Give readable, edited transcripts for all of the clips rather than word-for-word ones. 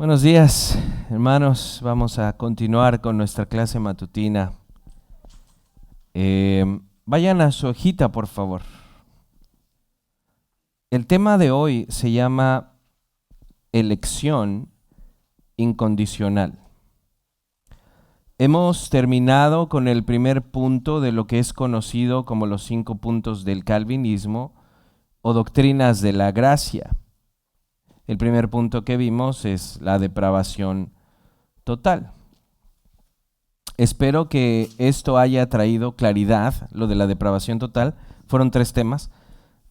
Buenos días, hermanos. Vamos a continuar con nuestra clase matutina. Vayan a su hojita, por favor. El tema de hoy se llama elección incondicional. Hemos terminado con el primer punto de lo que es conocido como los 5 puntos del calvinismo o doctrinas de la gracia. El primer punto que vimos es la depravación total. Espero que esto haya traído claridad, lo de la depravación total. Fueron 3 temas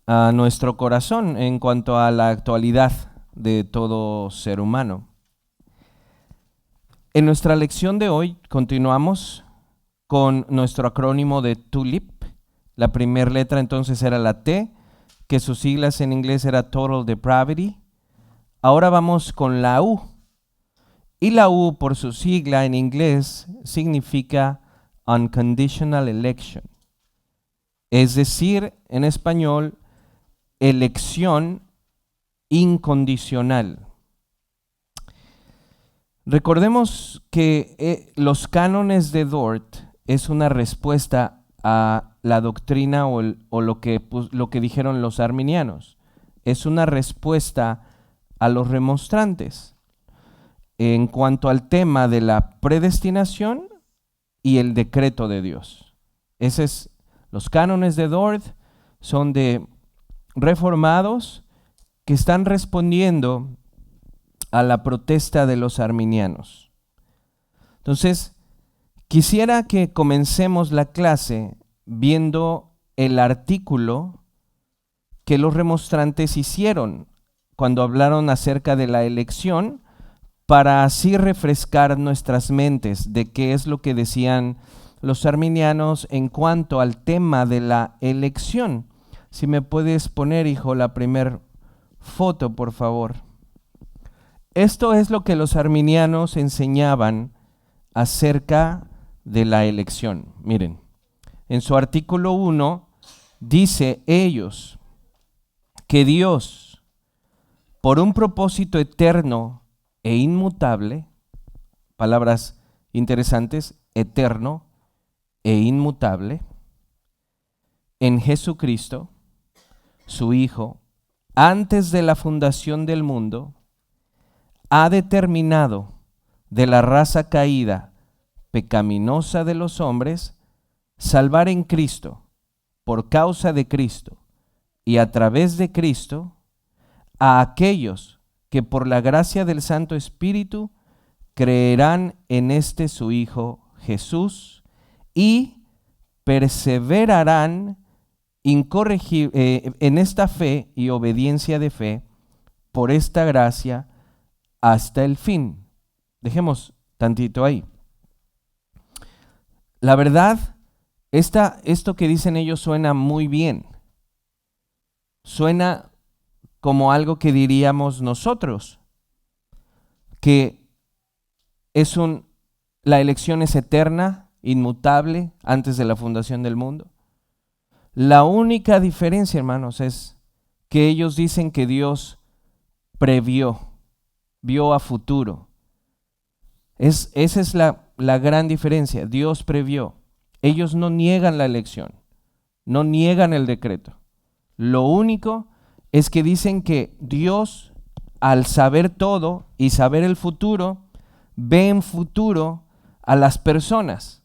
a nuestro corazón en cuanto a la actualidad de todo ser humano. En nuestra lección de hoy continuamos con nuestro acrónimo de TULIP. La primera letra entonces era la T, que sus siglas en inglés era Total Depravity. Ahora vamos con la U. Y la U, por su sigla en inglés, significa Unconditional Election. Es decir, en español, elección incondicional. Recordemos que los cánones de Dort es una respuesta a la doctrina o lo que dijeron los arminianos. Es una respuesta a los remonstrantes en cuanto al tema de la predestinación y el decreto de Dios. Los cánones de Dort son de reformados que están respondiendo a la protesta de los arminianos. Entonces, quisiera que comencemos la clase viendo el artículo que los remonstrantes hicieron cuando hablaron acerca de la elección, para así refrescar nuestras mentes de qué es lo que decían los arminianos en cuanto al tema de la elección. Si me puedes poner, hijo, la primer foto, por favor. Esto es lo que los arminianos enseñaban acerca de la elección. Miren, en su artículo 1 dice ellos que Dios, por un propósito eterno e inmutable, palabras interesantes, eterno e inmutable, en Jesucristo, su Hijo, antes de la fundación del mundo, ha determinado de la raza caída, pecaminosa de los hombres, salvar en Cristo, por causa de Cristo y a través de Cristo, a aquellos que por la gracia del Santo Espíritu creerán en este su Hijo Jesús y perseverarán en esta fe y obediencia de fe por esta gracia hasta el fin. Dejemos tantito ahí. La verdad, esto que dicen ellos suena muy bien. Suena como algo que diríamos nosotros, que la elección es eterna, inmutable, antes de la fundación del mundo. La única diferencia, hermanos, es que ellos dicen que Dios vio a futuro. Esa es la gran diferencia. Dios previó. Ellos no niegan la elección, no niegan el decreto. Lo único es que dicen que Dios, al saber todo y saber el futuro, ve en futuro a las personas.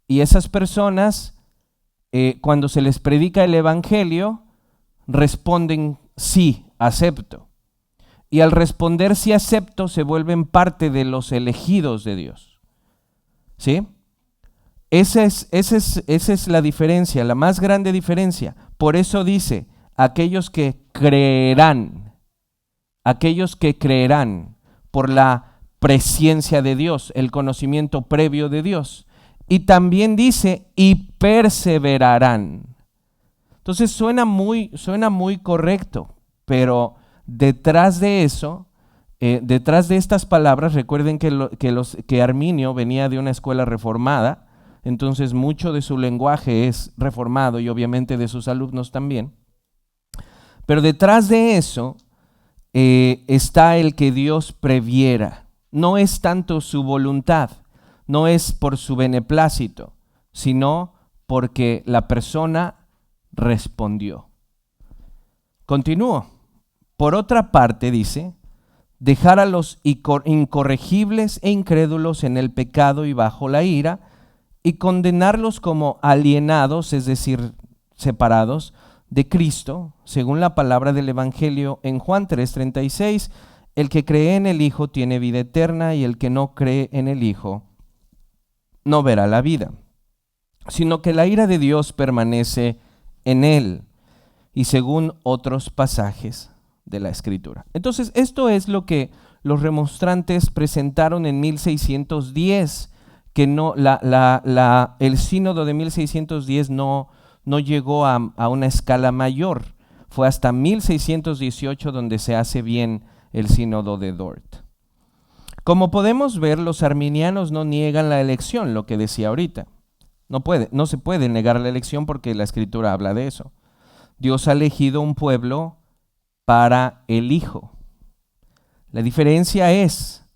Y esas personas, cuando se les predica el evangelio, responden sí, acepto. Y al responder sí, acepto, se vuelven parte de los elegidos de Dios. ¿Sí? Esa es la diferencia, la más grande diferencia. Por eso dice, aquellos que creerán por la presciencia de Dios, el conocimiento previo de Dios. Y también dice, y perseverarán. Entonces suena muy correcto, pero detrás de eso, detrás de estas palabras, recuerden que Arminio venía de una escuela reformada, entonces mucho de su lenguaje es reformado y obviamente de sus alumnos también. Pero detrás de eso está el que Dios previera. No es tanto su voluntad, no es por su beneplácito, sino porque la persona respondió. Continúo. Por otra parte, dice, dejar a los incorregibles e incrédulos en el pecado y bajo la ira, y condenarlos como alienados, es decir, separados de Cristo, según la palabra del Evangelio en Juan 3:36, el que cree en el Hijo tiene vida eterna, y el que no cree en el Hijo no verá la vida, sino que la ira de Dios permanece en él, y según otros pasajes de la Escritura. Entonces, esto es lo que los remonstrantes presentaron en 1610, que no, el sínodo de 1610 no llegó a una escala mayor. Fue hasta 1618 donde se hace bien el sínodo de Dort. Como podemos ver, los arminianos no niegan la elección, lo que decía ahorita. No se puede negar la elección porque la Escritura habla de eso. Dios ha elegido un pueblo para el Hijo. La diferencia es,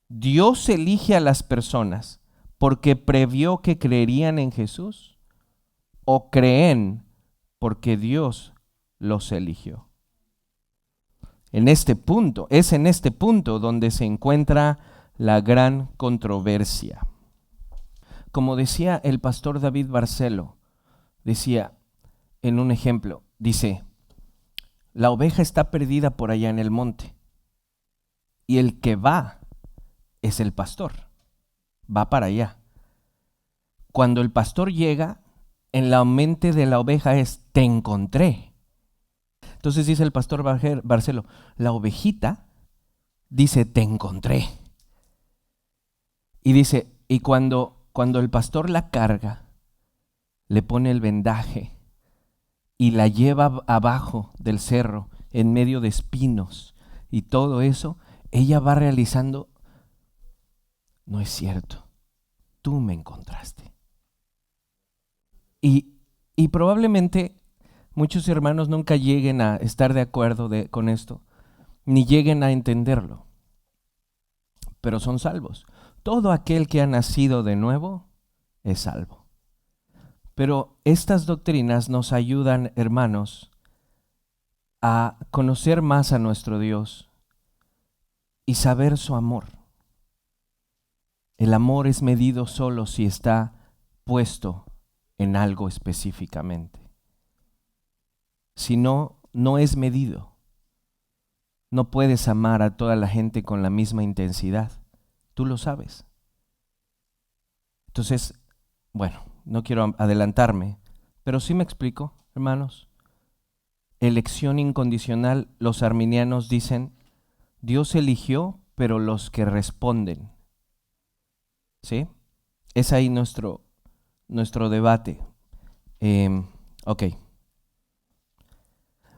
Dios elige a las personas porque previó que creerían en Jesús, o creen porque Dios los eligió. Es en este punto donde se encuentra la gran controversia. Como decía el pastor David Barcelo, decía en un ejemplo, dice, la oveja está perdida por allá en el monte, y el que va es el pastor, va para allá. Cuando el pastor llega, en la mente de la oveja es, te encontré. Entonces dice el pastor Barcelo, la ovejita dice, te encontré. Y dice, y cuando el pastor la carga, le pone el vendaje y la lleva abajo del cerro, en medio de espinos y todo eso, ella va realizando, no es cierto, tú me encontraste. Y probablemente muchos hermanos nunca lleguen a estar de acuerdo con esto, ni lleguen a entenderlo, pero son salvos. Todo aquel que ha nacido de nuevo es salvo. Pero estas doctrinas nos ayudan, hermanos, a conocer más a nuestro Dios y saber su amor. El amor es medido solo si está puesto en algo específicamente. Si no, no es medido. No puedes amar a toda la gente con la misma intensidad. Tú lo sabes. Entonces, bueno, no quiero adelantarme, pero sí me explico, hermanos. Elección incondicional, los arminianos dicen, Dios eligió, pero los que responden. ¿Sí? Es ahí nuestro debate. Ok.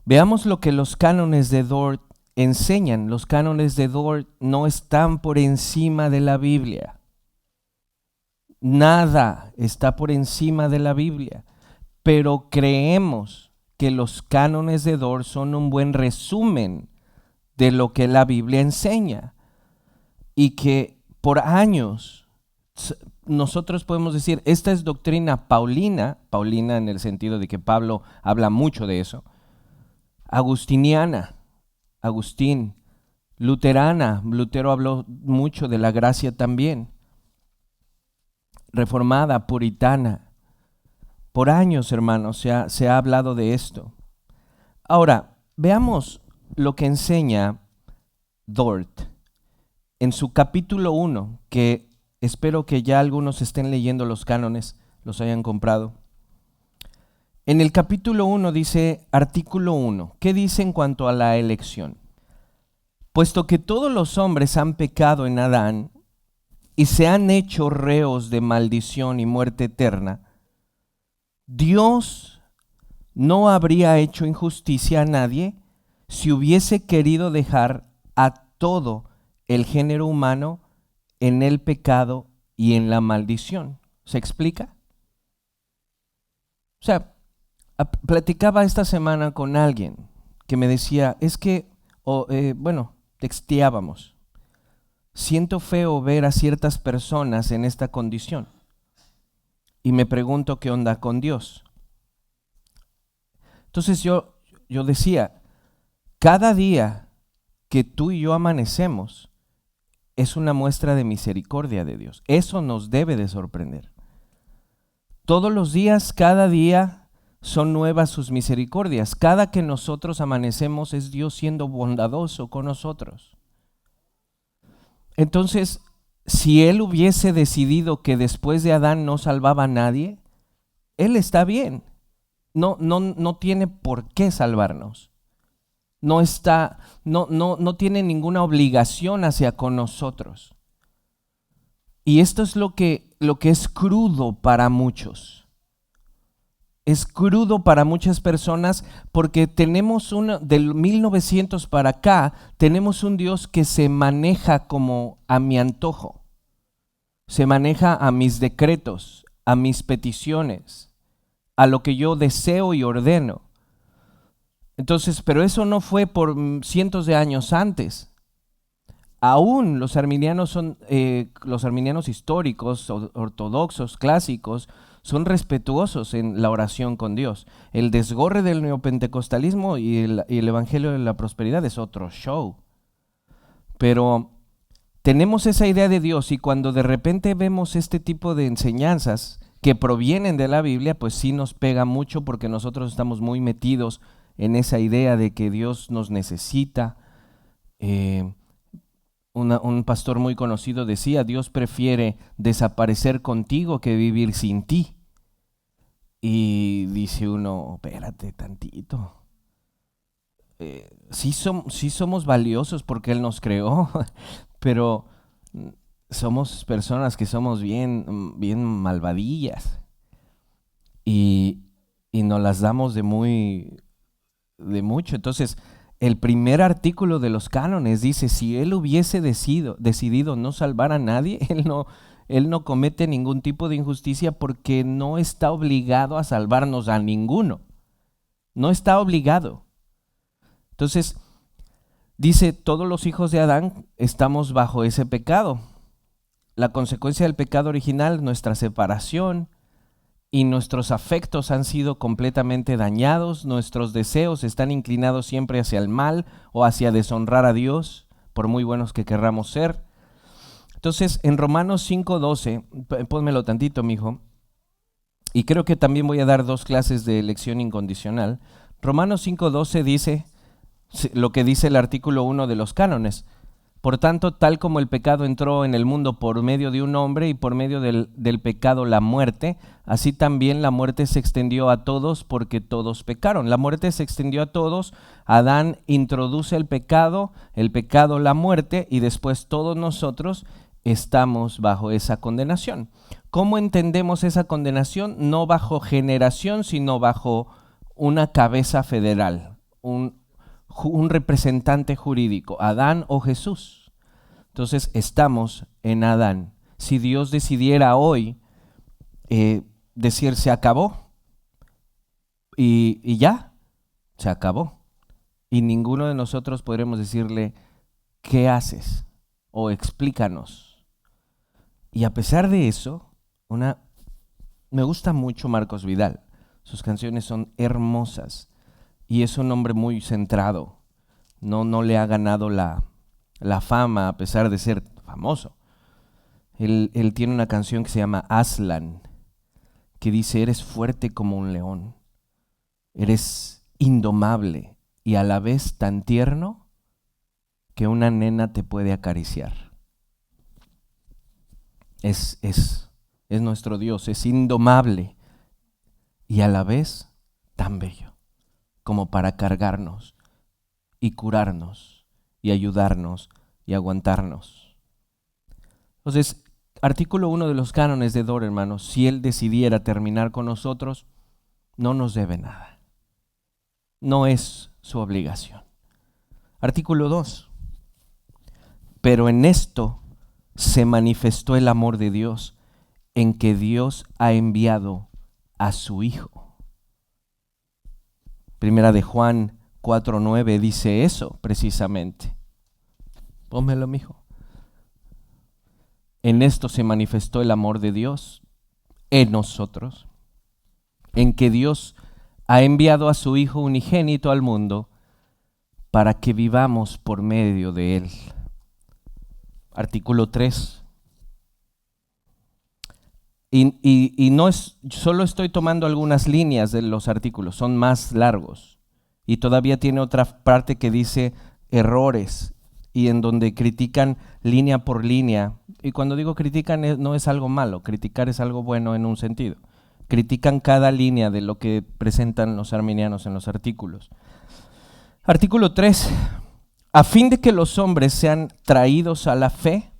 Veamos lo que los cánones de Dort enseñan. Los cánones de Dort no están por encima de la Biblia. Nada está por encima de la Biblia, pero creemos que los cánones de Dort son un buen resumen de lo que la Biblia enseña, y que por años nosotros podemos decir, esta es doctrina paulina en el sentido de que Pablo habla mucho de eso, agustiniana, Agustín, luterana, Lutero habló mucho de la gracia también, reformada, puritana. Por años, hermanos, se ha hablado de esto. Ahora, veamos lo que enseña Dort en su capítulo 1, que espero que ya algunos estén leyendo los cánones, los hayan comprado. En el capítulo 1 dice, artículo 1, ¿qué dice en cuanto a la elección? Puesto que todos los hombres han pecado en Adán y se han hecho reos de maldición y muerte eterna, Dios no habría hecho injusticia a nadie si hubiese querido dejar a todo el género humano en el pecado y en la maldición. ¿Se explica? O sea, platicaba esta semana con alguien que me decía, es que texteábamos. Siento feo ver a ciertas personas en esta condición y me pregunto qué onda con Dios. Entonces yo decía, cada día que tú y yo amanecemos es una muestra de misericordia de Dios. Eso nos debe de sorprender. Todos los días, cada día son nuevas sus misericordias. Cada que nosotros amanecemos es Dios siendo bondadoso con nosotros. Entonces, si Él hubiese decidido que después de Adán no salvaba a nadie, Él está bien. No tiene por qué salvarnos. No tiene ninguna obligación hacia con nosotros. Y esto es lo que es crudo para muchos. Es crudo para muchas personas porque tenemos del 1900 para acá, tenemos un Dios que se maneja como a mi antojo. Se maneja a mis decretos, a mis peticiones, a lo que yo deseo y ordeno. Entonces, pero eso no fue por cientos de años antes. Aún los arminianos históricos, ortodoxos, clásicos, son respetuosos en la oración con Dios. El desgorre del neopentecostalismo y el evangelio de la prosperidad es otro show. Pero tenemos esa idea de Dios y cuando de repente vemos este tipo de enseñanzas que provienen de la Biblia, pues sí nos pega mucho porque nosotros estamos muy metidos en esa idea de que Dios nos necesita. Un pastor muy conocido decía, Dios prefiere desaparecer contigo que vivir sin ti. Y dice uno, espérate tantito. Sí somos valiosos porque Él nos creó, pero somos personas que somos bien malvadillas. Y nos las damos de mucho. Entonces, el primer artículo de los cánones dice, si Él hubiese decidido no salvar a nadie, Él no comete ningún tipo de injusticia porque no está obligado a salvarnos a ninguno. No está obligado. Entonces, dice, todos los hijos de Adán estamos bajo ese pecado. La consecuencia del pecado original, nuestra separación, y nuestros afectos han sido completamente dañados, nuestros deseos están inclinados siempre hacia el mal o hacia deshonrar a Dios, por muy buenos que querramos ser. Entonces, en Romanos 5:12, pónmelo tantito, mijo, y creo que también voy a dar 2 clases de elección incondicional. Romanos 5:12 dice lo que dice el artículo 1 de los cánones. Por tanto, tal como el pecado entró en el mundo por medio de un hombre y por medio del pecado la muerte, así también la muerte se extendió a todos porque todos pecaron. La muerte se extendió a todos, Adán introduce el pecado la muerte y después todos nosotros estamos bajo esa condenación. ¿Cómo entendemos esa condenación? No bajo generación, sino bajo una cabeza federal, un representante jurídico, Adán o Jesús. Entonces estamos en Adán. Si Dios decidiera hoy decir se acabó y ya, se acabó. Y ninguno de nosotros podremos decirle ¿qué haces? O explícanos. Y a pesar de eso, me gusta mucho Marcos Vidal. Sus canciones son hermosas. Y es un hombre muy centrado, no le ha ganado la fama a pesar de ser famoso. Él tiene una canción que se llama Aslan, que dice, eres fuerte como un león, eres indomable y a la vez tan tierno que una nena te puede acariciar. Es nuestro Dios, es indomable y a la vez tan bello como para cargarnos y curarnos y ayudarnos y aguantarnos. Entonces, artículo 1 de los cánones de Dort, hermanos, si Él decidiera terminar con nosotros, no nos debe nada. No es su obligación. Artículo 2. Pero en esto se manifestó el amor de Dios, en que Dios ha enviado a su Hijo. Primera de Juan 4:9 dice eso precisamente. Pónmelo, mijo. En esto se manifestó el amor de Dios en nosotros, en que Dios ha enviado a su Hijo unigénito al mundo para que vivamos por medio de Él. Artículo 3. Y no es, solo estoy tomando algunas líneas de los artículos, son más largos. Y todavía tiene otra parte que dice errores, y en donde critican línea por línea. Y cuando digo critican no es algo malo, criticar es algo bueno en un sentido. Critican cada línea de lo que presentan los arminianos en los artículos. Artículo 3. A fin de que los hombres sean traídos a la fe,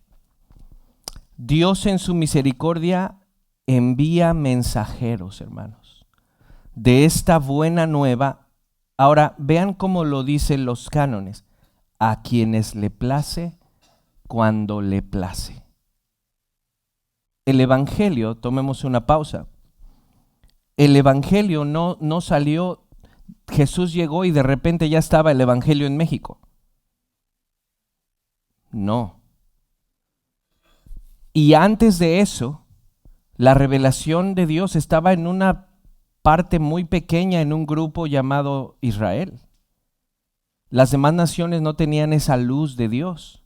Dios en su misericordia envía mensajeros, hermanos, de esta buena nueva. Ahora vean cómo lo dicen los cánones: a quienes le place, cuando le place. El evangelio, tomemos una pausa. El evangelio no salió, Jesús llegó y de repente ya estaba el evangelio en México. No. Y antes de eso, la revelación de Dios estaba en una parte muy pequeña, en un grupo llamado Israel. Las demás naciones no tenían esa luz de Dios.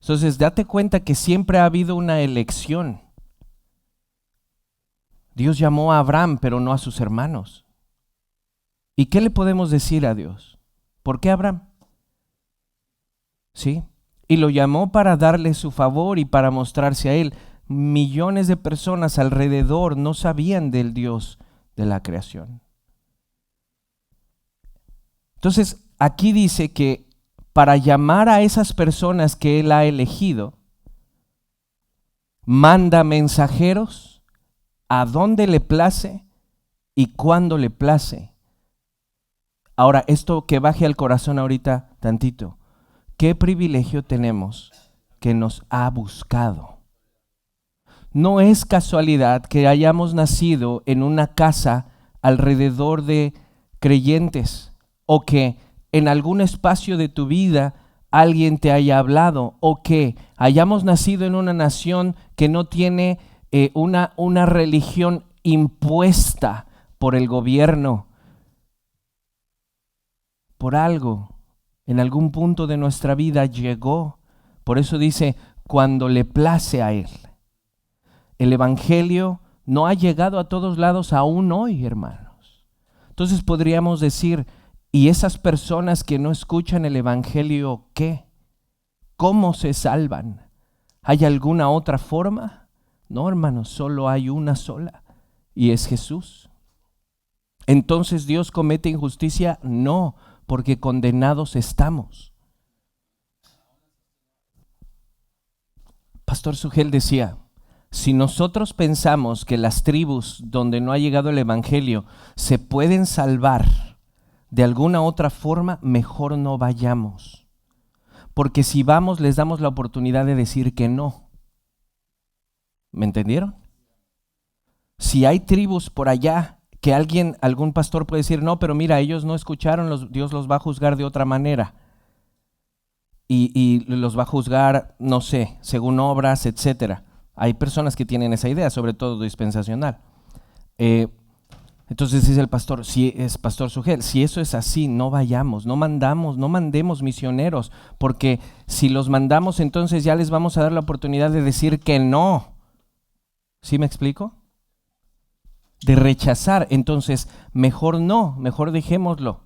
Entonces, date cuenta que siempre ha habido una elección. Dios llamó a Abraham, pero no a sus hermanos. ¿Y qué le podemos decir a Dios? ¿Por qué Abraham? ¿Sí? Y lo llamó para darle su favor y para mostrarse a él. Millones de personas alrededor no sabían del Dios de la creación. Entonces, aquí dice que para llamar a esas personas que Él ha elegido, manda mensajeros a donde le place y cuando le place. Ahora, esto que baje al corazón ahorita tantito. ¿Qué privilegio tenemos que nos ha buscado? No es casualidad que hayamos nacido en una casa alrededor de creyentes, o que en algún espacio de tu vida alguien te haya hablado, o que hayamos nacido en una nación que no tiene una religión impuesta por el gobierno. Por algo, en algún punto de nuestra vida llegó. Por eso dice, cuando le place a Él. El evangelio no ha llegado a todos lados aún hoy, hermanos. Entonces podríamos decir, ¿y esas personas que no escuchan el evangelio qué? ¿Cómo se salvan? ¿Hay alguna otra forma? No, hermanos, solo hay una sola, y es Jesús. ¿Entonces Dios comete injusticia? No, porque condenados estamos. Pastor Sugel decía, si nosotros pensamos que las tribus donde no ha llegado el evangelio se pueden salvar de alguna otra forma, mejor no vayamos. Porque si vamos, les damos la oportunidad de decir que no. ¿Me entendieron? Si hay tribus por allá que algún pastor puede decir, no, pero mira, ellos no escucharon, Dios los va a juzgar de otra manera. Y los va a juzgar, no sé, según obras, etcétera. Hay personas que tienen esa idea, sobre todo dispensacional. Entonces dice el pastor, si es Pastor Sugel, si eso es así, no vayamos, no mandemos misioneros, porque si los mandamos, entonces ya les vamos a dar la oportunidad de decir que no. ¿Sí me explico? De rechazar. Entonces, mejor no, mejor dejémoslo.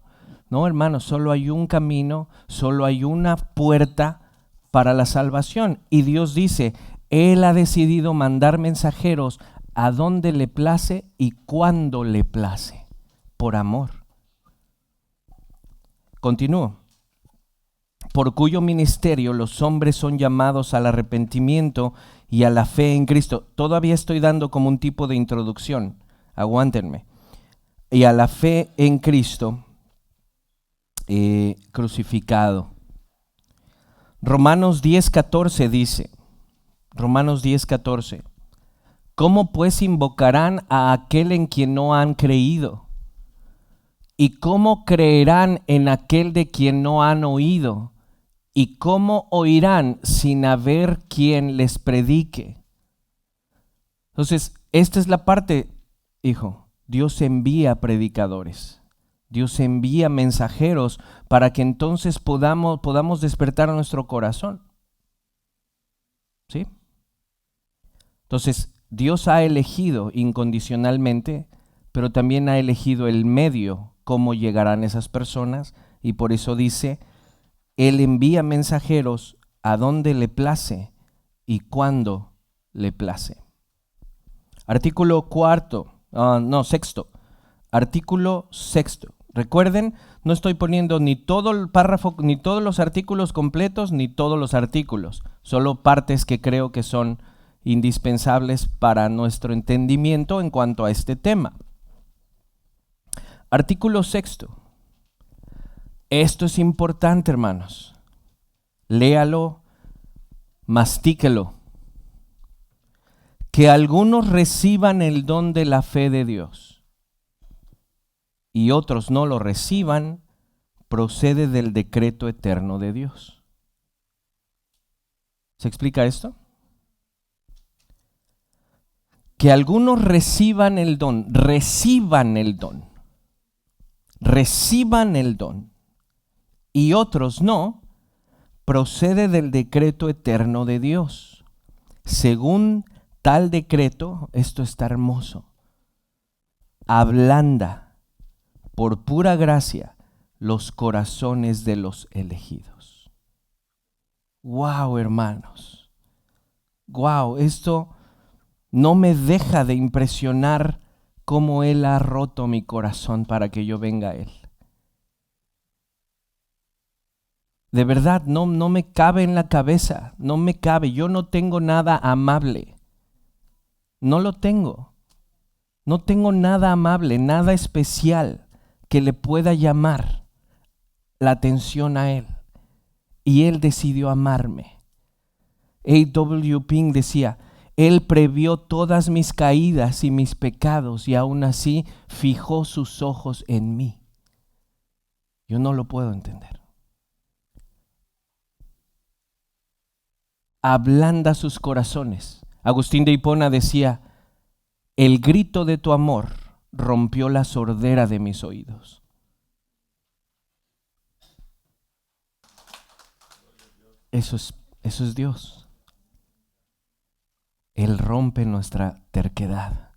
No, hermanos, solo hay un camino, solo hay una puerta para la salvación. Y Dios dice, Él ha decidido mandar mensajeros a donde le place y cuando le place, por amor. Continúo. Por cuyo ministerio los hombres son llamados al arrepentimiento y a la fe en Cristo. Todavía estoy dando como un tipo de introducción, aguántenme. Y a la fe en Cristo crucificado. Romanos 10:14 dice, Romanos 10:14, ¿cómo pues invocarán a aquel en quien no han creído? ¿Y cómo creerán en aquel de quien no han oído? ¿Y cómo oirán sin haber quien les predique? Entonces, esta es la parte, hijo. Dios envía predicadores. Dios envía mensajeros para que entonces podamos despertar nuestro corazón. ¿Sí? Entonces, Dios ha elegido incondicionalmente, pero también ha elegido el medio, cómo llegarán esas personas, y por eso dice, Él envía mensajeros a donde le place y cuando le place. Artículo sexto. Artículo sexto. Recuerden, no estoy poniendo ni todo el párrafo, ni todos los artículos completos, ni todos los artículos, solo partes que creo que son indispensables para nuestro entendimiento en cuanto a este tema. Artículo sexto. Esto es importante, hermanos. Léalo, mastíquelo. Que algunos reciban el don de la fe de Dios y otros no lo reciban, procede del decreto eterno de Dios. ¿Se explica esto? Que algunos reciban el don, y otros no, procede del decreto eterno de Dios. Según tal decreto, esto está hermoso, ablanda por pura gracia los corazones de los elegidos. Wow, hermanos. Wow, esto no me deja de impresionar cómo Él ha roto mi corazón para que yo venga a Él. De verdad, no me cabe en la cabeza, no me cabe. Yo no tengo nada amable. No lo tengo. No tengo nada amable, nada especial que le pueda llamar la atención a Él. Y Él decidió amarme. A.W. Pink decía, Él previó todas mis caídas y mis pecados y aún así fijó sus ojos en mí. Yo no lo puedo entender. Ablanda sus corazones. Agustín de Hipona decía, el grito de tu amor rompió la sordera de mis oídos. Eso es Dios. Él rompe nuestra terquedad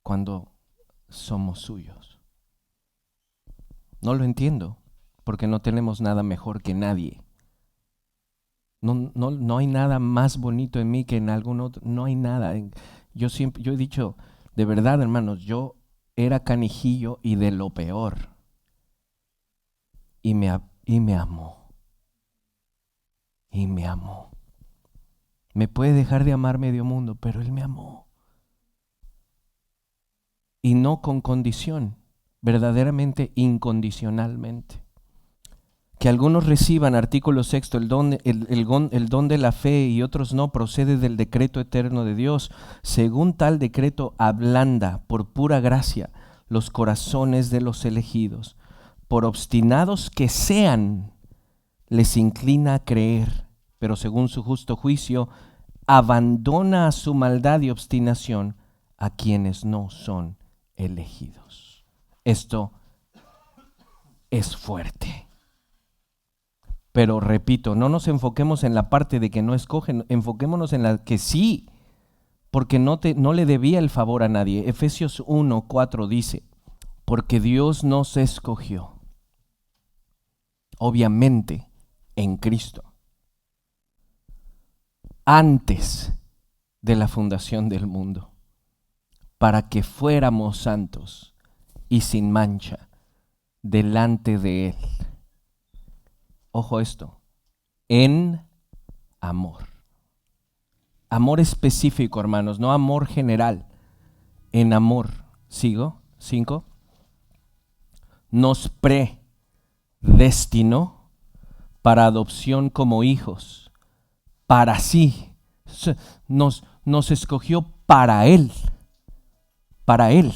cuando somos suyos. No lo entiendo, porque no tenemos nada mejor que nadie. No hay nada más bonito en mí que en algún otro. No hay nada. Yo he dicho, de verdad, hermanos, yo era canijillo y de lo peor. Y me amó. Y me amó. Me puede dejar de amar medio mundo, pero Él me amó. Y no con condición, verdaderamente incondicionalmente. Que algunos reciban, artículo sexto, el don de la fe y otros no, procede del decreto eterno de Dios. Según tal decreto ablanda por pura gracia los corazones de los elegidos. Por obstinados que sean, les inclina a creer, pero según su justo juicio, abandona a su maldad y obstinación a quienes no son elegidos. Esto es fuerte. Pero repito, no nos enfoquemos en la parte de que no escogen, enfoquémonos en la que sí, porque no le debía el favor a nadie. Efesios 1:4 dice, porque Dios nos escogió, obviamente, en Cristo, antes de la fundación del mundo, para que fuéramos santos y sin mancha delante de Él. Ojo esto, en amor. Amor específico, hermanos, no amor general. En amor. ¿Sigo? 5. Nos predestinó para adopción como hijos. Para sí. Nos escogió para Él. Para Él.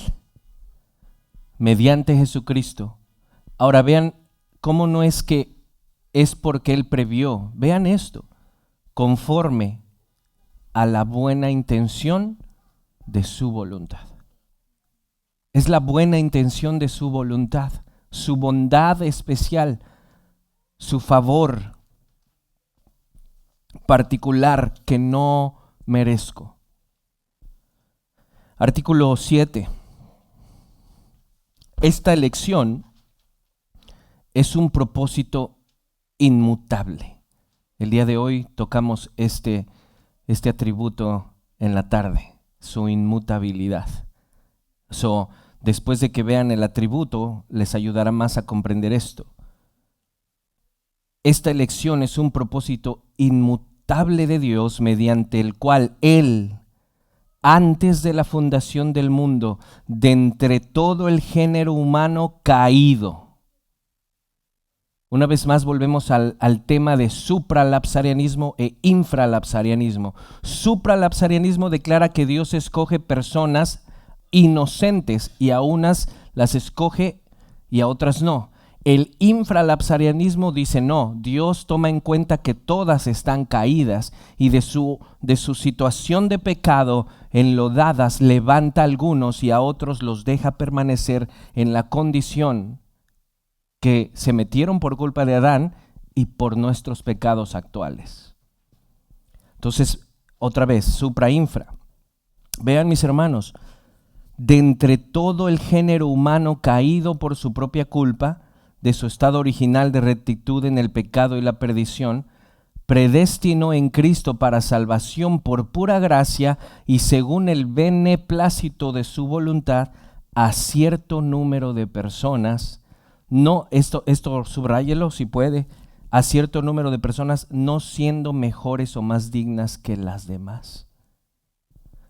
mediante Jesucristo. Ahora vean cómo no es que es porque Él previó. Vean esto, conforme a la buena intención de su voluntad. Es la buena intención de su voluntad, su bondad especial, su favor particular que no merezco. Artículo 7. Esta elección es un propósito inmutable. El día de hoy tocamos este atributo en la tarde, su inmutabilidad. Después de que vean el atributo, les ayudará más a comprender esto. Esta elección es un propósito inmutable de Dios mediante el cual Él, antes de la fundación del mundo, de entre todo el género humano caído. Una vez más volvemos al tema de supralapsarianismo e infralapsarianismo. Supralapsarianismo declara que Dios escoge personas inocentes y a unas las escoge y a otras no. El infralapsarianismo dice no, Dios toma en cuenta que todas están caídas y de su situación de pecado enlodadas levanta a algunos y a otros los deja permanecer en la condición que se metieron por culpa de Adán y por nuestros pecados actuales. Entonces, otra vez, supra-infra. Vean, mis hermanos, de entre todo el género humano caído por su propia culpa, de su estado original de rectitud en el pecado y la perdición, predestinó en Cristo para salvación por pura gracia y según el beneplácito de su voluntad a cierto número de personas. No, esto subráyelo si puede, a cierto número de personas, no siendo mejores o más dignas que las demás,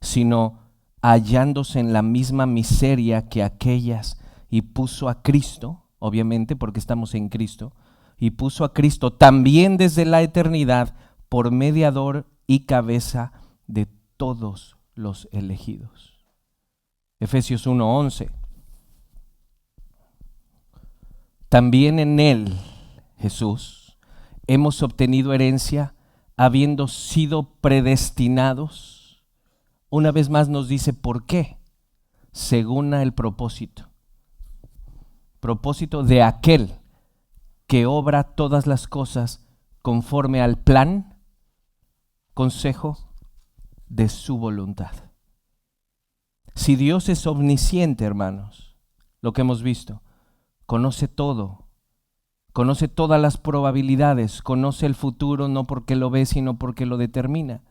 sino hallándose en la misma miseria que aquellas, y puso a Cristo, obviamente porque estamos en Cristo, y puso a Cristo también desde la eternidad por mediador y cabeza de todos los elegidos. Efesios 1:11. También en Él, Jesús, hemos obtenido herencia, habiendo sido predestinados. Una vez más nos dice por qué, según el propósito de aquel que obra todas las cosas conforme al plan, consejo de su voluntad. Si Dios es omnisciente, hermanos, lo que hemos visto, conoce todo, conoce todas las probabilidades, conoce el futuro no porque lo ve, sino porque lo determina.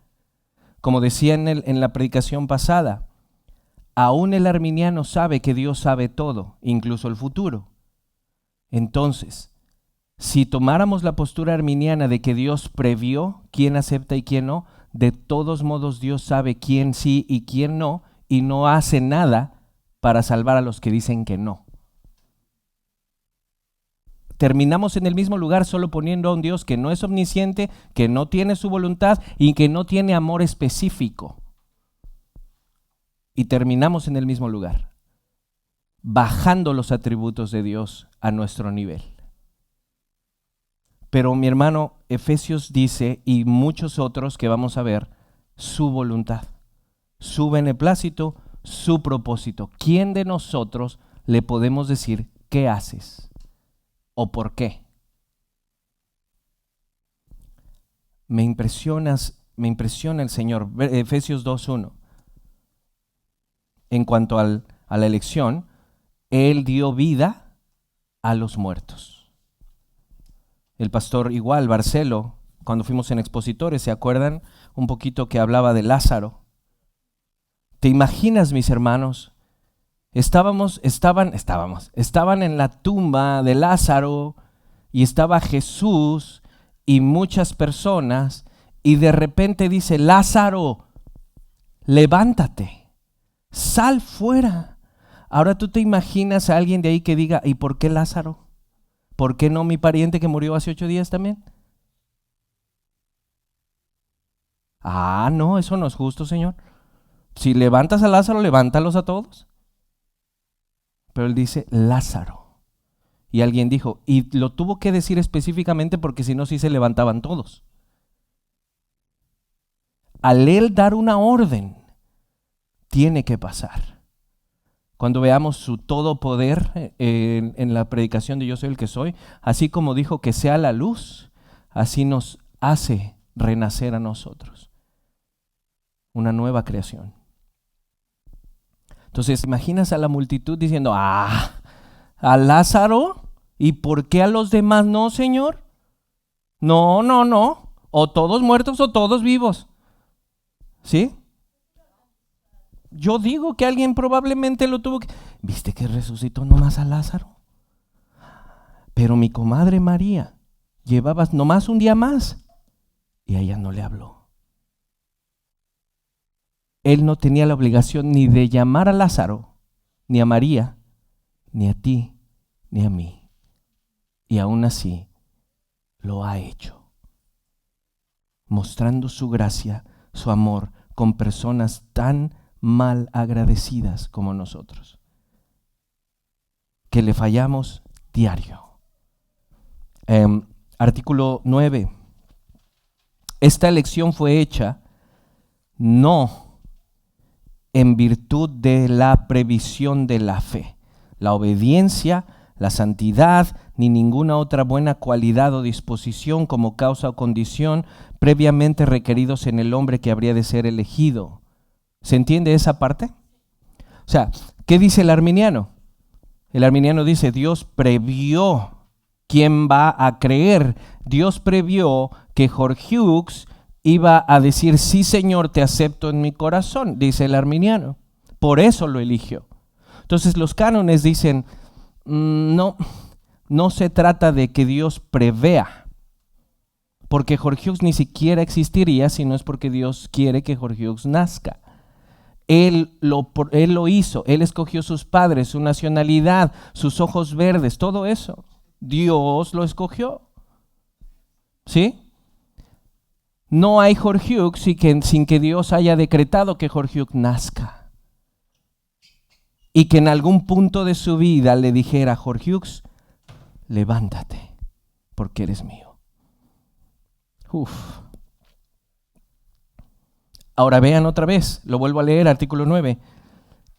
Como decía en la predicación pasada, aún el arminiano sabe que Dios sabe todo, incluso el futuro. Entonces, si tomáramos la postura arminiana de que Dios previó quién acepta y quién no, de todos modos Dios sabe quién sí y quién no, y no hace nada para salvar a los que dicen que no. Terminamos en el mismo lugar solo poniendo a un Dios que no es omnisciente, que no tiene su voluntad y que no tiene amor específico. Y terminamos en el mismo lugar, bajando los atributos de Dios a nuestro nivel. Pero mi hermano, Efesios dice, y muchos otros que vamos a ver, su voluntad, su beneplácito, su propósito. ¿Quién de nosotros le podemos decir qué haces o por qué? Me impresiona el Señor. Efesios 2:1. En cuanto a la elección, Él dio vida a los muertos. El pastor igual, Barcelo, cuando fuimos en expositores, ¿se acuerdan? Un poquito que hablaba de Lázaro. ¿Te imaginas, mis hermanos? Estaban en la tumba de Lázaro y estaba Jesús y muchas personas y de repente dice, Lázaro, levántate, sal fuera. Ahora tú te imaginas a alguien de ahí que diga, ¿y por qué Lázaro? ¿Por qué no mi pariente que murió hace 8 días también? Ah, no, eso no es justo, Señor. Si levantas a Lázaro, levántalos a todos. Pero él dice Lázaro. Y alguien dijo, y lo tuvo que decir específicamente porque si no, sí se levantaban todos. Al él dar una orden, tiene que pasar. Cuando veamos su todo poder en la predicación de Yo soy el que soy, así como dijo que sea la luz, así nos hace renacer a nosotros. Una nueva creación. Entonces, imaginas a la multitud diciendo, a Lázaro, ¿y por qué a los demás no, Señor? No, o todos muertos o todos vivos. ¿Sí? Yo digo que alguien probablemente lo tuvo que... ¿Viste que resucitó nomás a Lázaro? Pero mi comadre María llevaba nomás un día más y a ella no le habló. Él no tenía la obligación ni de llamar a Lázaro, ni a María, ni a ti, ni a mí. Y aún así lo ha hecho, mostrando su gracia, su amor con personas tan mal agradecidas como nosotros, que le fallamos diario. Artículo 9. Esta elección fue hecha no en virtud de la previsión de la fe, la obediencia, la santidad, ni ninguna otra buena cualidad o disposición como causa o condición previamente requeridos en el hombre que habría de ser elegido. ¿Se entiende esa parte? O sea, ¿qué dice el arminiano? El arminiano dice, Dios previó quién va a creer. Dios previó que Jorge Hughes iba a decir, sí Señor, te acepto en mi corazón, dice el arminiano. Por eso lo eligió. Entonces los cánones dicen, no se trata de que Dios prevea, porque Jorge Hughes ni siquiera existiría si no es porque Dios quiere que Jorge Hughes nazca. Él lo hizo, Él escogió sus padres, su nacionalidad, sus ojos verdes, todo eso. Dios lo escogió. ¿Sí? No hay Jorge Hughes sin que Dios haya decretado que Jorge Hughes nazca. Y que en algún punto de su vida le dijera, Jorge Hughes, levántate, porque eres mío. Ahora vean otra vez, lo vuelvo a leer, artículo 9.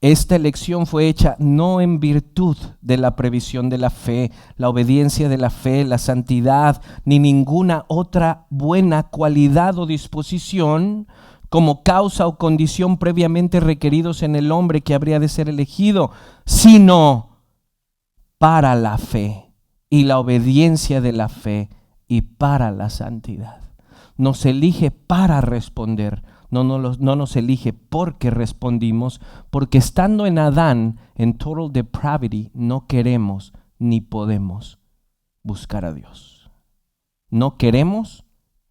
Esta elección fue hecha no en virtud de la previsión de la fe, la obediencia de la fe, la santidad, ni ninguna otra buena cualidad o disposición como causa o condición previamente requeridos en el hombre que habría de ser elegido, sino para la fe y la obediencia de la fe y para la santidad. Nos elige para responder. No nos elige porque respondimos, porque estando en Adán, en total depravity, no queremos ni podemos buscar a Dios. No queremos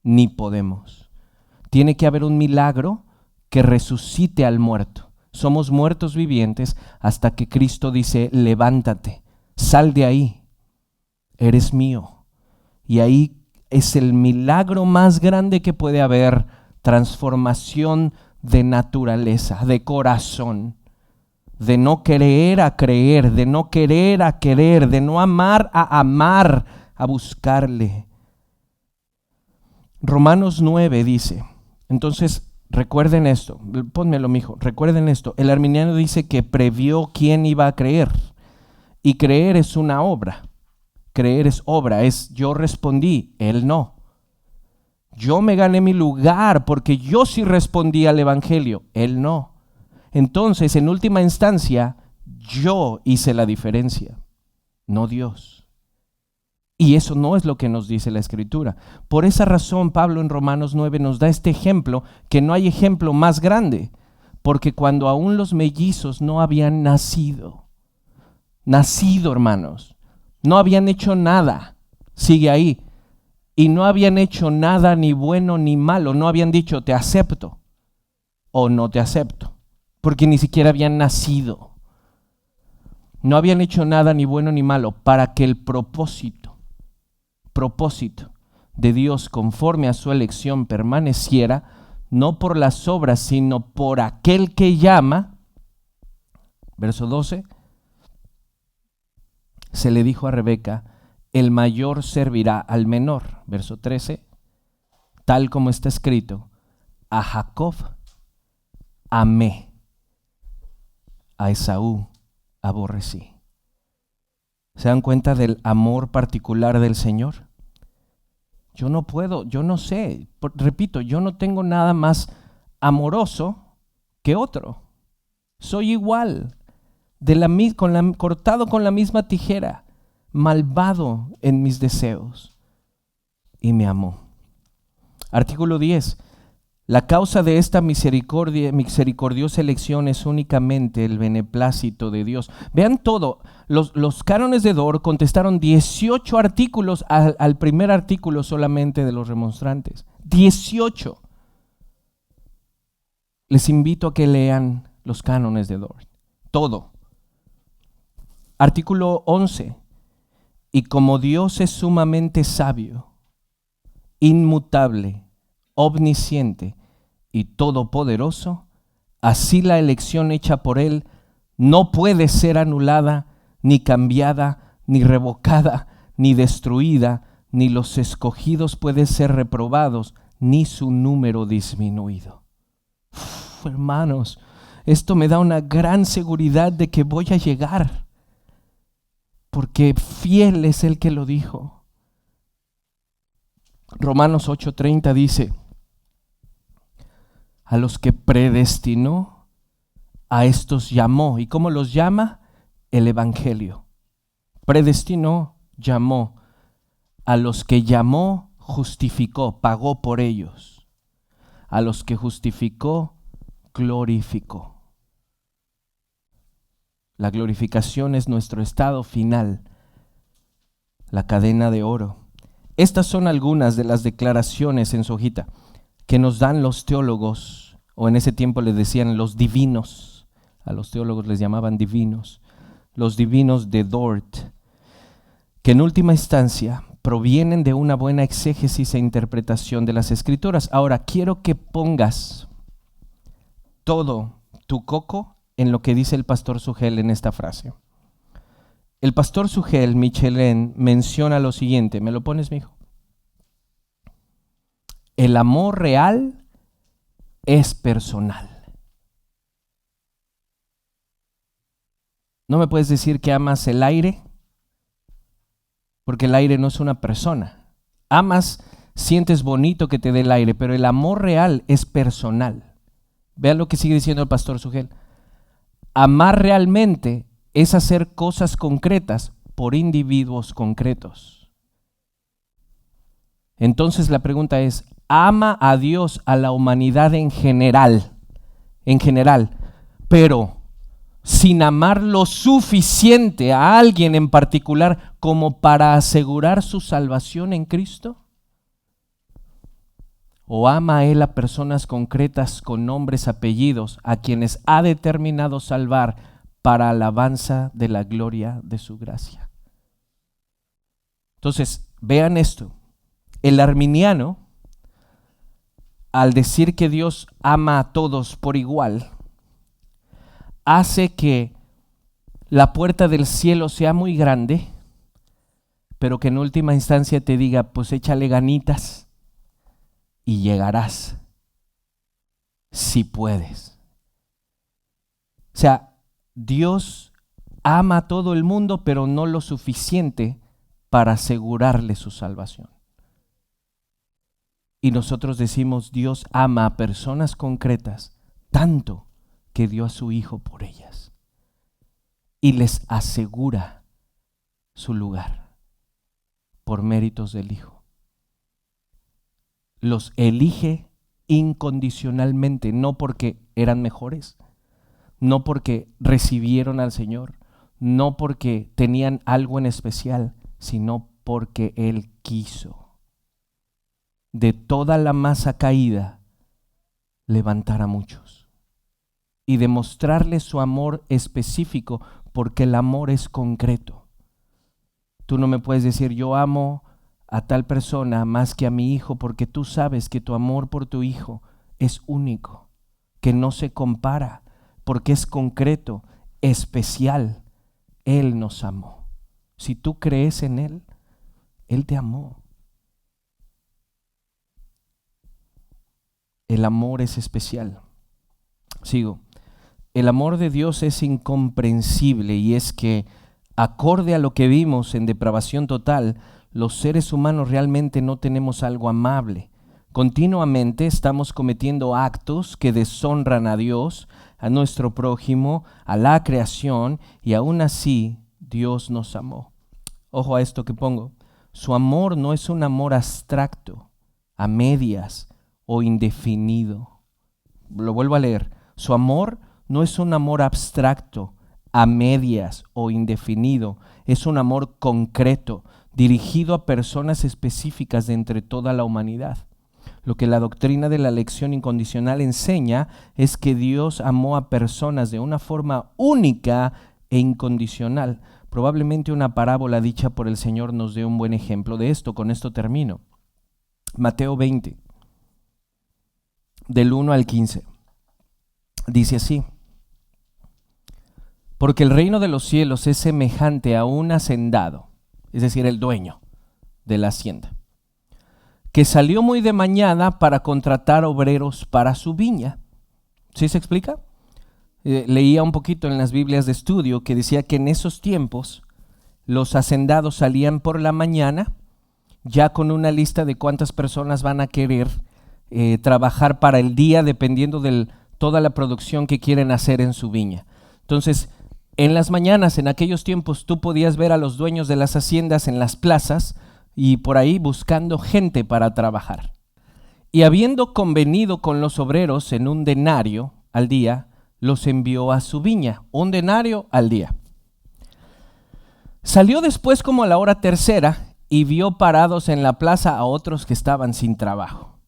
ni podemos. Tiene que haber un milagro que resucite al muerto. Somos muertos vivientes hasta que Cristo dice, levántate, sal de ahí, eres mío. Y ahí es el milagro más grande que puede haber. Transformación de naturaleza, de corazón, de no querer a creer, de no querer a querer, de no amar, a buscarle. Romanos 9 dice, entonces recuerden esto, pónmelo mijo, recuerden esto, el arminiano dice que previó quién iba a creer, y creer es una obra, creer es obra, es yo respondí, él no. Yo me gané mi lugar porque yo sí respondí al evangelio, él no. Entonces, en última instancia, yo hice la diferencia, no Dios. Y eso no es lo que nos dice la Escritura. Por esa razón, Pablo en Romanos 9 nos da este ejemplo, que no hay ejemplo más grande, porque cuando aún los mellizos no habían nacido, hermanos, no habían hecho nada, sigue ahí, y no habían hecho nada ni bueno ni malo, no habían dicho te acepto o no te acepto, porque ni siquiera habían nacido. No habían hecho nada ni bueno ni malo para que el propósito de Dios conforme a su elección permaneciera, no por las obras, sino por aquel que llama, verso 12, se le dijo a Rebeca: el mayor servirá al menor. Verso 13, tal como está escrito: a Jacob amé, a Esaú aborrecí. ¿Se dan cuenta del amor particular del Señor? Yo no puedo, yo no sé, repito, yo no tengo nada más amoroso que otro. Soy igual, cortado con la misma tijera, malvado en mis deseos, y me amó. Artículo 10. La causa de esta misericordiosa elección es únicamente el beneplácito de Dios. Vean todo, los cánones de Dort contestaron 18 artículos al primer artículo solamente de los remonstrantes. 18. Les invito a que lean los cánones de Dort. Todo. Artículo 11. Y como Dios es sumamente sabio, inmutable, omnisciente y todopoderoso, así la elección hecha por Él no puede ser anulada, ni cambiada, ni revocada, ni destruida, ni los escogidos pueden ser reprobados, ni su número disminuido. Hermanos, esto me da una gran seguridad de que voy a llegar, porque fiel es el que lo dijo. Romanos 8:30 dice: a los que predestinó, a estos llamó. ¿Y cómo los llama? El Evangelio. Predestinó, llamó. A los que llamó, justificó, pagó por ellos. A los que justificó, glorificó. La glorificación es nuestro estado final, la cadena de oro. Estas son algunas de las declaraciones en su hojita que nos dan los teólogos, o en ese tiempo les decían los divinos. A los teólogos les llamaban divinos. Los divinos de Dort, que en última instancia provienen de una buena exégesis e interpretación de las Escrituras. Ahora, quiero que pongas todo tu coco en lo que dice el pastor Sugel en esta frase. El pastor Sugel Michelén menciona lo siguiente. ¿Me lo pones, mijo? El amor real es personal. No me puedes decir que amas el aire, porque el aire no es una persona. Amas, sientes bonito que te dé el aire, pero el amor real es personal. Vean lo que sigue diciendo el pastor Sugel. Amar realmente es hacer cosas concretas por individuos concretos. Entonces la pregunta es: ¿ama a Dios a la humanidad en general, pero sin amar lo suficiente a alguien en particular como para asegurar su salvación en Cristo? ¿O ama a Él a personas concretas con nombres, apellidos, a quienes ha determinado salvar para alabanza de la gloria de su gracia? Entonces, vean esto. El arminiano, al decir que Dios ama a todos por igual, hace que la puerta del cielo sea muy grande, pero que en última instancia te diga: pues échale ganitas y llegarás, si puedes. O sea, Dios ama a todo el mundo, pero no lo suficiente para asegurarle su salvación. Y nosotros decimos: Dios ama a personas concretas tanto que dio a su Hijo por ellas y les asegura su lugar por méritos del Hijo. Los elige incondicionalmente, no porque eran mejores, no porque recibieron al Señor, no porque tenían algo en especial, sino porque Él quiso de toda la masa caída levantar a muchos y demostrarles su amor específico, porque el amor es concreto. Tú no me puedes decir: yo amo a tal persona más que a mi hijo, porque tú sabes que tu amor por tu hijo es único, que no se compara, porque es concreto, especial. Él nos amó. Si tú crees en Él, Él te amó. El amor es especial. Sigo. El amor de Dios es incomprensible, y es que, acorde a lo que vimos en depravación total, los seres humanos realmente no tenemos algo amable. Continuamente estamos cometiendo actos que deshonran a Dios, a nuestro prójimo, a la creación, y aún así Dios nos amó. Ojo a esto que pongo. Su amor no es un amor abstracto, a medias o indefinido. Lo vuelvo a leer. Su amor no es un amor abstracto, a medias o indefinido. Es un amor concreto, dirigido a personas específicas de entre toda la humanidad. Lo que la doctrina de la elección incondicional enseña es que Dios amó a personas de una forma única e incondicional. Probablemente una parábola dicha por el Señor nos dé un buen ejemplo de esto. Con esto termino. Mateo 20, del 1 al 15. Dice así: porque el reino de los cielos es semejante a un hacendado, es decir, el dueño de la hacienda, que salió muy de mañana para contratar obreros para su viña. ¿Sí se explica? Leía un poquito en las Biblias de estudio que decía que en esos tiempos los hacendados salían por la mañana ya con una lista de cuántas personas van a querer trabajar para el día, dependiendo de toda la producción que quieren hacer en su viña. Entonces, en las mañanas, en aquellos tiempos, tú podías ver a los dueños de las haciendas en las plazas y por ahí buscando gente para trabajar. Y habiendo convenido con los obreros en un denario al día, los envió a su viña, un denario al día. Salió después como a la hora tercera y vio parados en la plaza a otros que estaban sin trabajo.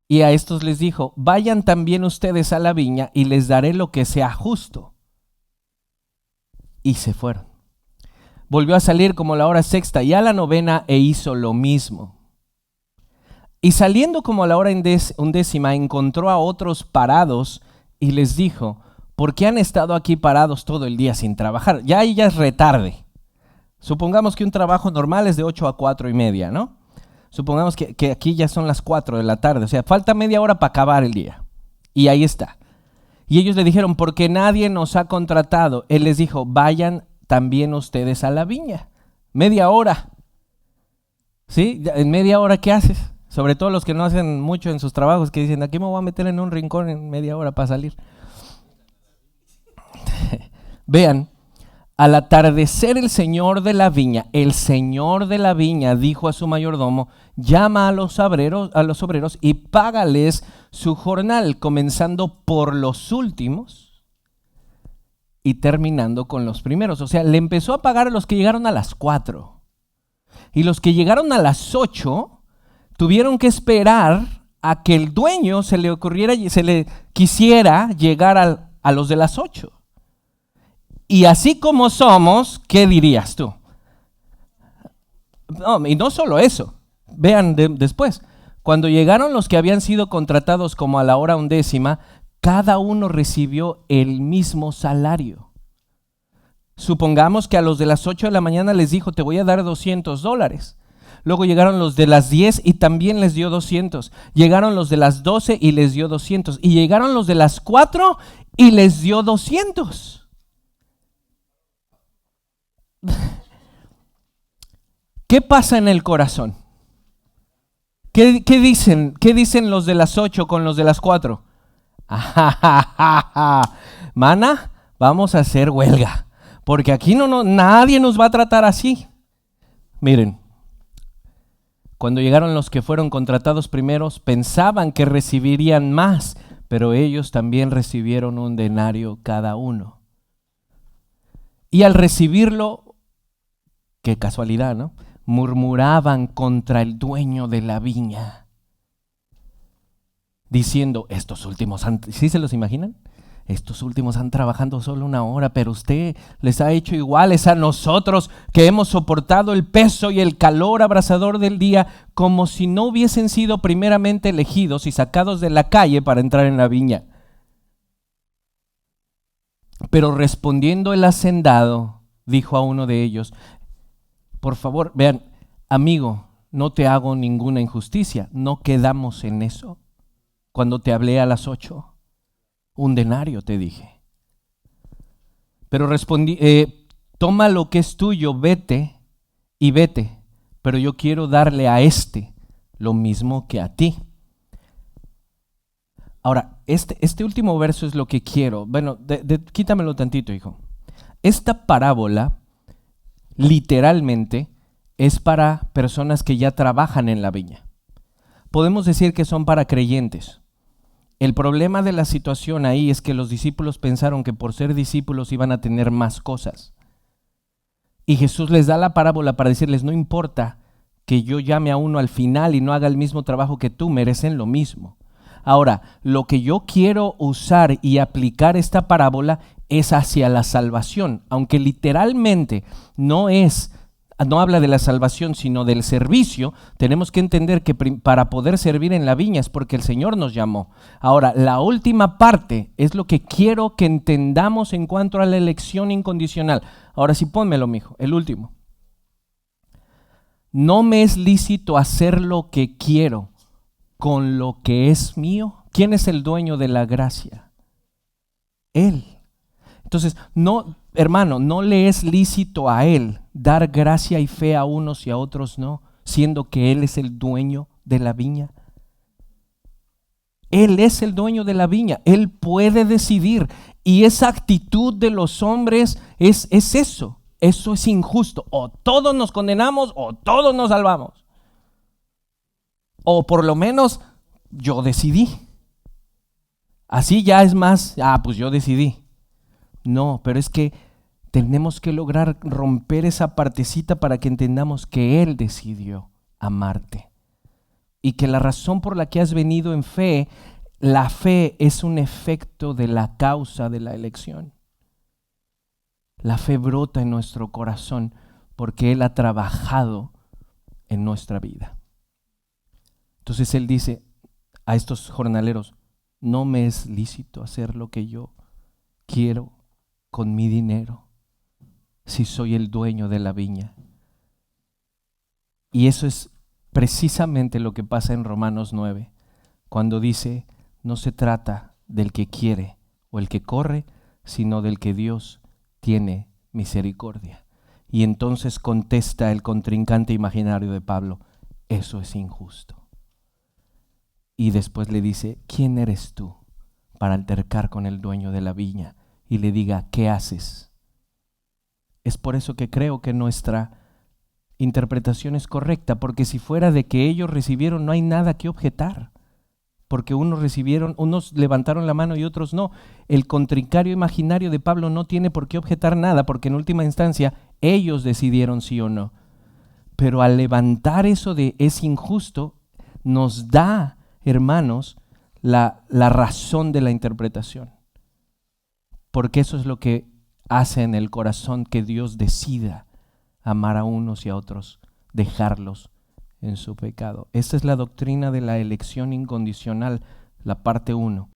Y a estos les dijo: vayan también ustedes a la viña y les daré lo que sea justo. Y se fueron. Volvió a salir como a la hora sexta y a la novena e hizo lo mismo. Y saliendo como a la hora undécima encontró a otros parados y les dijo: ¿por qué han estado aquí parados todo el día sin trabajar? Ya ahí ya es retarde. Supongamos que un trabajo normal es de 8 a 4:30, ¿no? Supongamos que aquí ya son las 4 de la tarde, o sea, falta media hora para acabar el día. Y ahí está. Y ellos le dijeron: porque nadie nos ha contratado. Él les dijo: vayan también ustedes a la viña. Media hora. ¿Sí? En media hora, ¿qué haces? Sobre todo los que no hacen mucho en sus trabajos, que dicen: aquí me voy a meter en un rincón en media hora para salir. Vean, al atardecer el señor de la viña dijo a su mayordomo: llama a los obreros y págales su jornal, comenzando por los últimos y terminando con los primeros. O sea, le empezó a pagar a los que llegaron a las 4. Y los que llegaron a las 8 tuvieron que esperar a que el dueño se le quisiera llegar a los de las 8. Y así como somos, ¿qué dirías tú? No, y no solo eso. Vean después. Cuando llegaron los que habían sido contratados como a la hora undécima, cada uno recibió el mismo salario. Supongamos que a los de las 8 de la mañana les dijo: te voy a dar $200. Luego llegaron los de las 10 y también les dio 200. Llegaron los de las 12 y les dio 200. Y llegaron los de las 4 y les dio 200. ¿Qué pasa en el corazón? ¿Qué dicen los de las 8 con los de las 4? Mana, vamos a hacer huelga, porque aquí nadie nos va a tratar así. Miren, cuando llegaron los que fueron contratados primeros, pensaban que recibirían más, pero ellos también recibieron un denario cada uno. Y al recibirlo, qué casualidad, ¿no? Murmuraban contra el dueño de la viña, diciendo: estos últimos ¿sí se los imaginan? Estos últimos han trabajado solo 1 hora, pero usted les ha hecho iguales a nosotros, que hemos soportado el peso y el calor abrasador del día, como si no hubiesen sido primeramente elegidos y sacados de la calle para entrar en la viña. Pero respondiendo el hacendado dijo a uno de ellos, por favor, vean, amigo, no te hago ninguna injusticia, no quedamos en eso. Cuando te hablé a las 8, un denario te dije. Pero respondí, toma lo que es tuyo, vete y vete, pero yo quiero darle a este lo mismo que a ti. Ahora, este último verso es lo que quiero. Bueno, quítamelo tantito, hijo. Esta parábola literalmente es para personas que ya trabajan en la viña. Podemos decir que son para creyentes. El problema de la situación ahí es que los discípulos pensaron que por ser discípulos iban a tener más cosas. Y Jesús les da la parábola para decirles, no importa que yo llame a uno al final y no haga el mismo trabajo que tú, merecen lo mismo. Ahora, lo que yo quiero usar y aplicar esta parábola es hacia la salvación, aunque literalmente no habla de la salvación, sino del servicio. Tenemos que entender que para poder servir en la viña es porque el Señor nos llamó. Ahora, la última parte es lo que quiero que entendamos en cuanto a la elección incondicional. Ahora sí, pónmelo, mijo, el último. No me es lícito hacer lo que quiero con lo que es mío. ¿Quién es el dueño de la gracia? Él. Entonces, no, hermano, no le es lícito a Él dar gracia y fe a unos y a otros no, siendo que Él es el dueño de la viña. Él es el dueño de la viña, Él puede decidir. Y esa actitud de los hombres es eso es injusto. O todos nos condenamos o todos nos salvamos. O por lo menos yo decidí. Así ya es más, pues yo decidí. No, pero es que tenemos que lograr romper esa partecita para que entendamos que Él decidió amarte. Y que la razón por la que has venido en fe, la fe es un efecto de la causa de la elección. La fe brota en nuestro corazón porque Él ha trabajado en nuestra vida. Entonces Él dice a estos jornaleros, no me es lícito hacer lo que yo quiero con mi dinero, si soy el dueño de la viña. Y eso es precisamente lo que pasa en Romanos 9, cuando dice, no se trata del que quiere o el que corre, sino del que Dios tiene misericordia. Y entonces contesta el contrincante imaginario de Pablo, eso es injusto. Y después le dice, ¿quién eres tú para altercar con el dueño de la viña y le diga, ¿qué haces? Es por eso que creo que nuestra interpretación es correcta, porque si fuera de que ellos recibieron, no hay nada que objetar, porque unos levantaron la mano y otros no. El contrincante imaginario de Pablo no tiene por qué objetar nada, porque en última instancia ellos decidieron sí o no. Pero al levantar eso de es injusto, nos da, hermanos, la razón de la interpretación. Porque eso es lo que hace en el corazón que Dios decida amar a unos y a otros, dejarlos en su pecado. Esta es la doctrina de la elección incondicional, la parte 1.